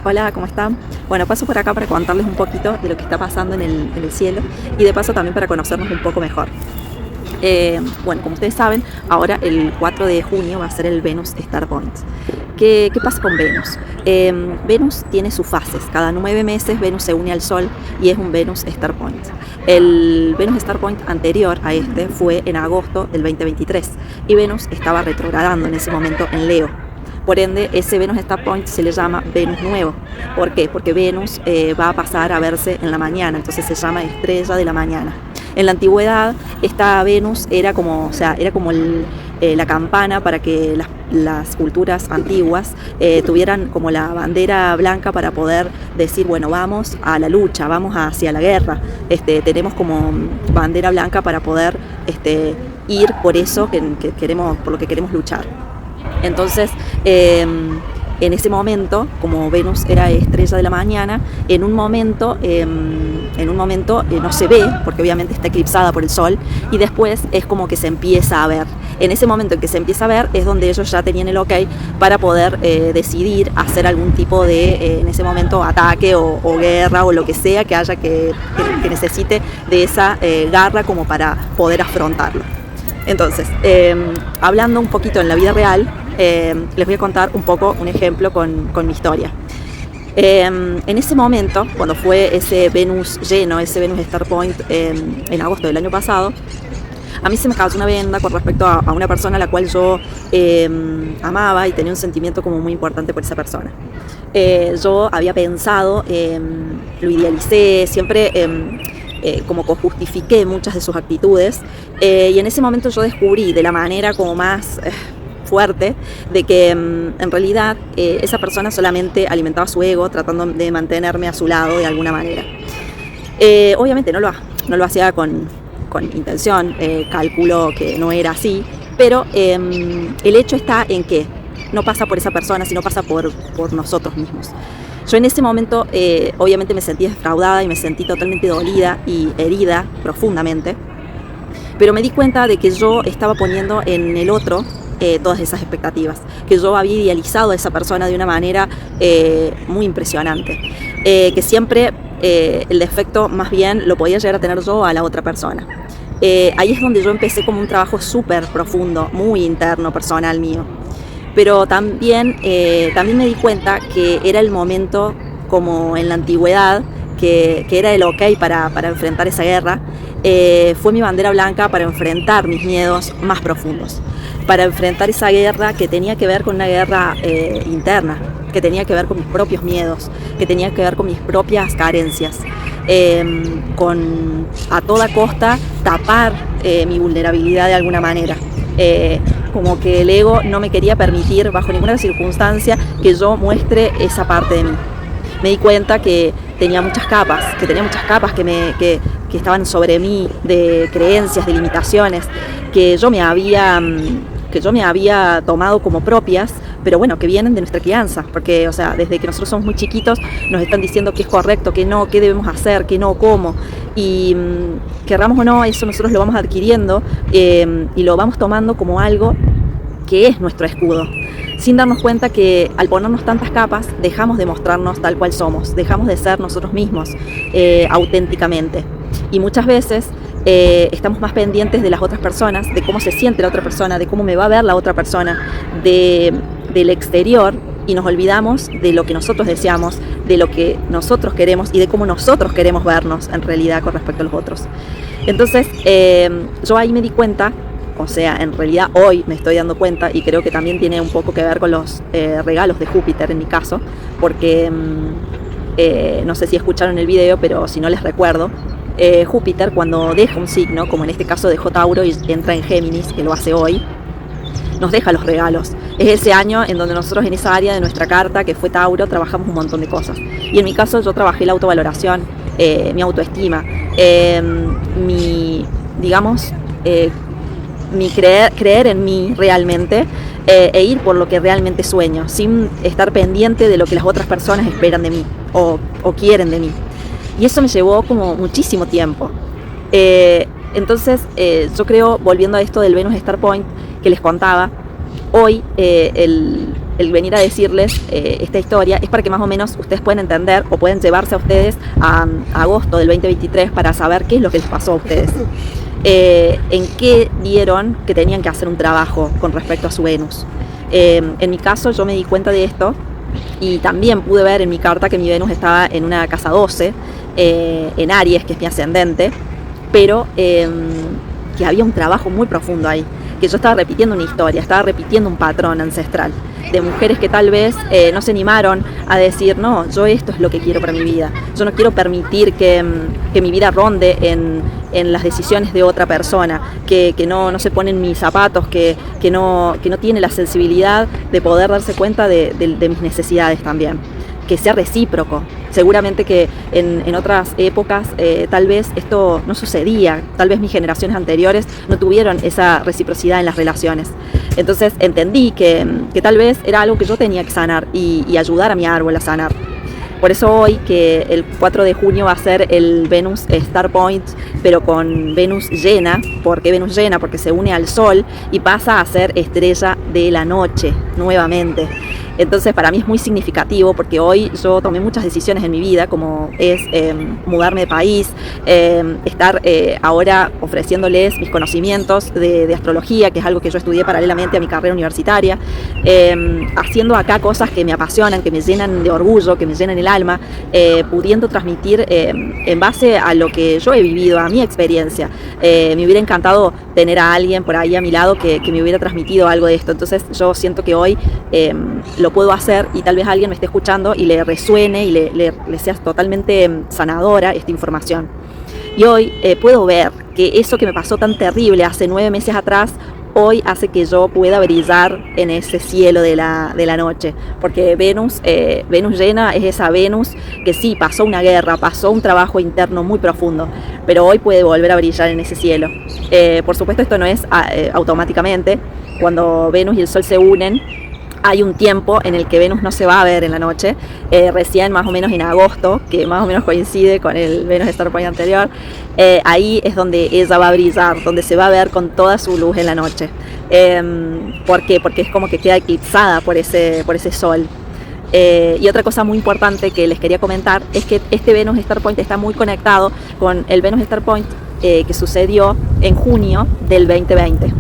Hola, ¿cómo están? Bueno, paso por acá para contarles un poquito de lo que está pasando en el cielo y de paso también para conocernos un poco mejor. Bueno, como ustedes saben, ahora el 4 de junio va a ser el Venus Star Point. ¿Qué pasa con Venus? Venus tiene sus fases. Cada 9 meses Venus se une al Sol y es un Venus Star Point. El Venus Star Point anterior a este fue en agosto del 2023 y Venus estaba retrogradando en ese momento en Leo. Por ende, ese Venus Star Point se le llama Venus nuevo. ¿Por qué? Porque Venus va a pasar a verse en la mañana, entonces se llama estrella de la mañana. En la antigüedad, esta Venus era como, la campana para que las culturas antiguas tuvieran como la bandera blanca para poder decir, bueno, vamos a la lucha, vamos hacia la guerra. Tenemos como bandera blanca para poder ir por eso que queremos, por lo que queremos luchar. Entonces, en ese momento, como Venus era estrella de la mañana, en un momento no se ve, porque obviamente está eclipsada por el Sol, y después es como que se empieza a ver. En ese momento en que se empieza a ver es donde ellos ya tenían el ok para poder decidir hacer algún tipo de, en ese momento, ataque o guerra o lo que sea que haya que necesite de esa garra como para poder afrontarlo. Entonces, hablando un poquito en la vida real, les voy a contar un poco un ejemplo con mi historia. En ese momento, cuando fue ese Venus lleno, ese Venus Star Point en agosto del año pasado, a mí se me cayó una venda con respecto a una persona a la cual yo amaba y tenía un sentimiento como muy importante por esa persona. Yo había pensado, lo idealicé, siempre como que justifiqué muchas de sus actitudes y en ese momento yo descubrí de la manera como más fuerte de que en realidad esa persona solamente alimentaba su ego tratando de mantenerme a su lado de alguna manera. Obviamente no lo hacía con intención, calculo que no era así, pero el hecho está en que no pasa por esa persona, sino pasa por nosotros mismos. Yo en ese momento obviamente me sentí defraudada y me sentí totalmente dolida y herida profundamente, pero me di cuenta de que yo estaba poniendo en el otro todas esas expectativas, que yo había idealizado a esa persona de una manera muy impresionante, que siempre el defecto más bien lo podía llegar a tener yo a la otra persona. Ahí es donde yo empecé como un trabajo súper profundo, muy interno, personal mío. Pero también me di cuenta que era el momento, como en la antigüedad, que era el ok para enfrentar esa guerra. Fue mi bandera blanca para enfrentar mis miedos más profundos, para enfrentar esa guerra que tenía que ver con una guerra interna, que tenía que ver con mis propios miedos, que tenía que ver con mis propias carencias, con a toda costa tapar mi vulnerabilidad de alguna manera. Como que el ego no me quería permitir bajo ninguna circunstancia que yo muestre esa parte de mí. Me di cuenta que tenía muchas capas que estaban sobre mí, de creencias, de limitaciones, que yo me había tomado como propias, pero bueno, que vienen de nuestra crianza, porque, o sea, desde que nosotros somos muy chiquitos nos están diciendo qué es correcto, qué no, qué debemos hacer, qué no, cómo, y querramos o no, eso nosotros lo vamos adquiriendo y lo vamos tomando como algo que es nuestro escudo, sin darnos cuenta que al ponernos tantas capas dejamos de mostrarnos tal cual somos, dejamos de ser nosotros mismos auténticamente, y muchas veces estamos más pendientes de las otras personas, de cómo se siente la otra persona, de cómo me va a ver la otra persona, del exterior, y nos olvidamos de lo que nosotros deseamos, de lo que nosotros queremos y de cómo nosotros queremos vernos en realidad con respecto a los otros. Entonces yo ahí me di cuenta, o sea, en realidad hoy me estoy dando cuenta, y creo que también tiene un poco que ver con los regalos de Júpiter en mi caso, porque no sé si escucharon el video, pero si no les recuerdo, Júpiter cuando deja un signo, como en este caso dejó Tauro y entra en Géminis, que lo hace hoy, nos deja los regalos. Es ese año en donde nosotros en esa área de nuestra carta, que fue Tauro, trabajamos un montón de cosas. Y en mi caso yo trabajé la autovaloración, mi autoestima, mi creer en mí realmente, e ir por lo que realmente sueño, sin estar pendiente de lo que las otras personas esperan de mí o quieren de mí. Y eso me llevó como muchísimo tiempo. Entonces yo creo, volviendo a esto del Venus Star Point que les contaba, hoy el venir a decirles esta historia es para que más o menos ustedes puedan entender o pueden llevarse a ustedes a agosto del 2023 para saber qué es lo que les pasó a ustedes. En qué vieron que tenían que hacer un trabajo con respecto a su Venus. En mi caso yo me di cuenta de esto y también pude ver en mi carta que mi Venus estaba en una casa 12, en Aries, que es mi ascendente, pero que había un trabajo muy profundo ahí, que yo estaba repitiendo una historia, estaba repitiendo un patrón ancestral de mujeres que tal vez no se animaron a decir, no, yo esto es lo que quiero para mi vida, yo no quiero permitir que mi vida ronde en las decisiones de otra persona, que no se pone en mis zapatos, que no tiene la sensibilidad de poder darse cuenta de mis necesidades también, que sea recíproco. Seguramente que en otras épocas tal vez esto no sucedía, tal vez mis generaciones anteriores no tuvieron esa reciprocidad en las relaciones. Entonces entendí que tal vez era algo que yo tenía que sanar y ayudar a mi árbol a sanar. Por eso hoy, que el 4 de junio va a ser el Venus Star Point, pero con Venus llena. ¿Por qué Venus llena? Porque se une al Sol y pasa a ser estrella de la noche nuevamente. Entonces para mí es muy significativo porque hoy yo tomé muchas decisiones en mi vida, como es mudarme de país, estar ahora ofreciéndoles mis conocimientos de astrología, que es algo que yo estudié paralelamente a mi carrera universitaria, haciendo acá cosas que me apasionan, que me llenan de orgullo, que me llenan el alma, pudiendo transmitir en base a lo que yo he vivido, a mi experiencia. Me hubiera encantado tener a alguien por ahí a mi lado que me hubiera transmitido algo de esto. Entonces yo siento que hoy lo puedo hacer y tal vez alguien me esté escuchando y le resuene y le sea totalmente sanadora esta información. Y hoy puedo ver que eso que me pasó tan terrible hace 9 meses atrás, hoy hace que yo pueda brillar en ese cielo de la noche, porque Venus llena es esa Venus que sí, pasó una guerra, pasó un trabajo interno muy profundo, pero hoy puede volver a brillar en ese cielo. Por supuesto esto no es automáticamente. Cuando Venus y el Sol se unen, hay un tiempo en el que Venus no se va a ver en la noche, recién más o menos en agosto, que más o menos coincide con el Venus Star Point anterior. Ahí es donde ella va a brillar, donde se va a ver con toda su luz en la noche. ¿Por qué? Porque es como que queda eclipsada por ese Sol. Y otra cosa muy importante que les quería comentar es que este Venus Star Point está muy conectado con el Venus Star Point que sucedió en junio del 2020.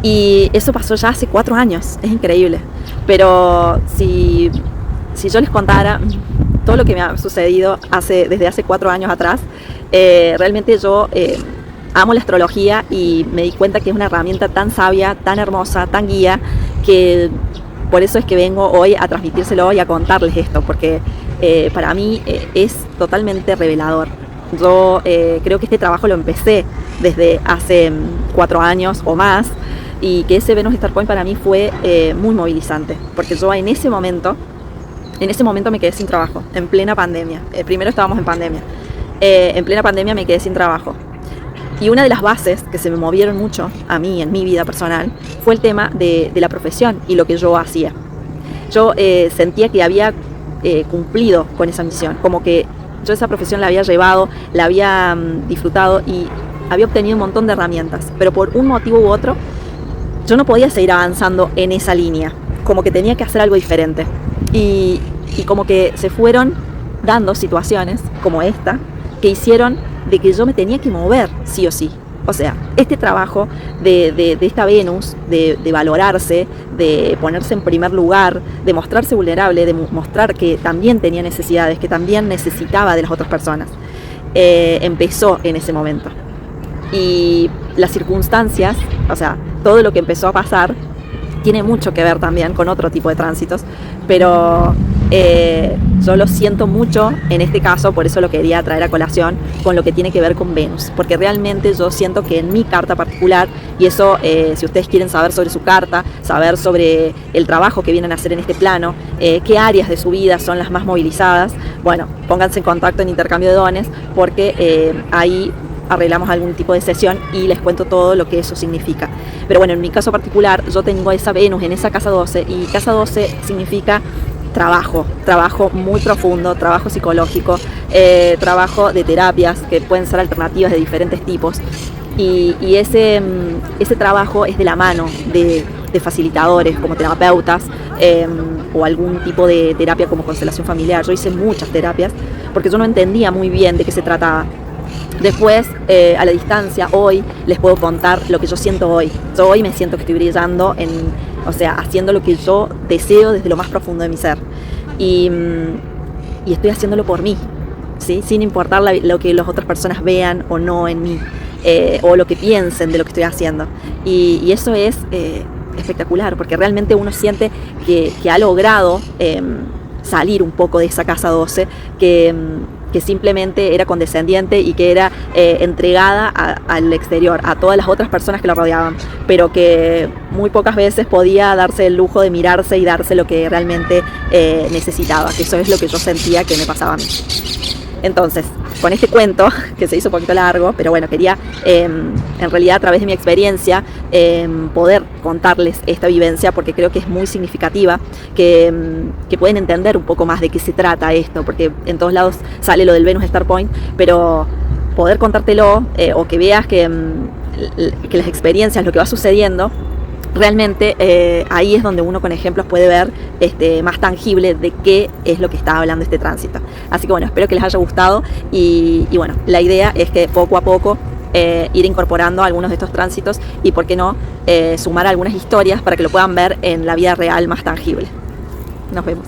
Y eso pasó ya hace 4 años, es increíble. Pero si yo les contara todo lo que me ha sucedido desde hace 4 años atrás, realmente yo amo la astrología y me di cuenta que es una herramienta tan sabia, tan hermosa, tan guía, que por eso es que vengo hoy a transmitírselo y a contarles esto, porque para mí es totalmente revelador. Yo creo que este trabajo lo empecé desde hace 4 años o más, y que ese Venus Star Point para mí fue muy movilizante, porque yo en ese momento me quedé sin trabajo, en plena pandemia. Primero estábamos en pandemia, en plena pandemia me quedé sin trabajo. Y una de las bases que se me movieron mucho a mí en mi vida personal fue el tema de la profesión y lo que yo hacía. Yo sentía que había cumplido con esa misión, como que yo esa profesión la había llevado, la había disfrutado y había obtenido un montón de herramientas, pero por un motivo u otro yo no podía seguir avanzando en esa línea, como que tenía que hacer algo diferente. Y como que se fueron dando situaciones como esta que hicieron de que yo me tenía que mover sí o sí. O sea, este trabajo de esta Venus, de valorarse, de ponerse en primer lugar, de mostrarse vulnerable, de mostrar que también tenía necesidades, que también necesitaba de las otras personas, empezó en ese momento. Y las circunstancias, o sea, todo lo que empezó a pasar tiene mucho que ver también con otro tipo de tránsitos, pero yo lo siento mucho en este caso, por eso lo quería traer a colación con lo que tiene que ver con Venus, porque realmente yo siento que en mi carta particular, y eso si ustedes quieren saber sobre su carta, saber sobre el trabajo que vienen a hacer en este plano, qué áreas de su vida son las más movilizadas, bueno, pónganse en contacto en Intercambio de Dones, porque ahí arreglamos algún tipo de sesión y les cuento todo lo que eso significa. Pero bueno, en mi caso particular, yo tengo esa Venus en esa casa 12, y casa 12 significa trabajo muy profundo, trabajo psicológico, trabajo de terapias que pueden ser alternativas de diferentes tipos. Y ese trabajo es de la mano de facilitadores como terapeutas o algún tipo de terapia como constelación familiar. Yo hice muchas terapias porque yo no entendía muy bien de qué se trataba. Después, a la distancia, hoy les puedo contar lo que yo siento hoy. Yo hoy me siento que estoy brillando, haciendo lo que yo deseo desde lo más profundo de mi ser. Y estoy haciéndolo por mí, ¿sí? Sin importar lo que las otras personas vean o no en mí, o lo que piensen de lo que estoy haciendo. Y eso es espectacular, porque realmente uno siente que ha logrado salir un poco de esa casa 12, que simplemente era condescendiente y que era entregada al exterior, a todas las otras personas que lo rodeaban, pero que muy pocas veces podía darse el lujo de mirarse y darse lo que realmente necesitaba, que eso es lo que yo sentía que me pasaba a mí. Entonces, con este cuento, que se hizo un poquito largo, pero bueno, quería en realidad a través de mi experiencia poder contarles esta vivencia, porque creo que es muy significativa, que pueden entender un poco más de qué se trata esto, porque en todos lados sale lo del Venus Star Point, pero poder contártelo o que veas que las experiencias, lo que va sucediendo, realmente ahí es donde uno con ejemplos puede ver más tangible de qué es lo que está hablando este tránsito. Así que bueno, espero que les haya gustado y bueno, la idea es que poco a poco ir incorporando algunos de estos tránsitos y por qué no sumar algunas historias para que lo puedan ver en la vida real más tangible. Nos vemos.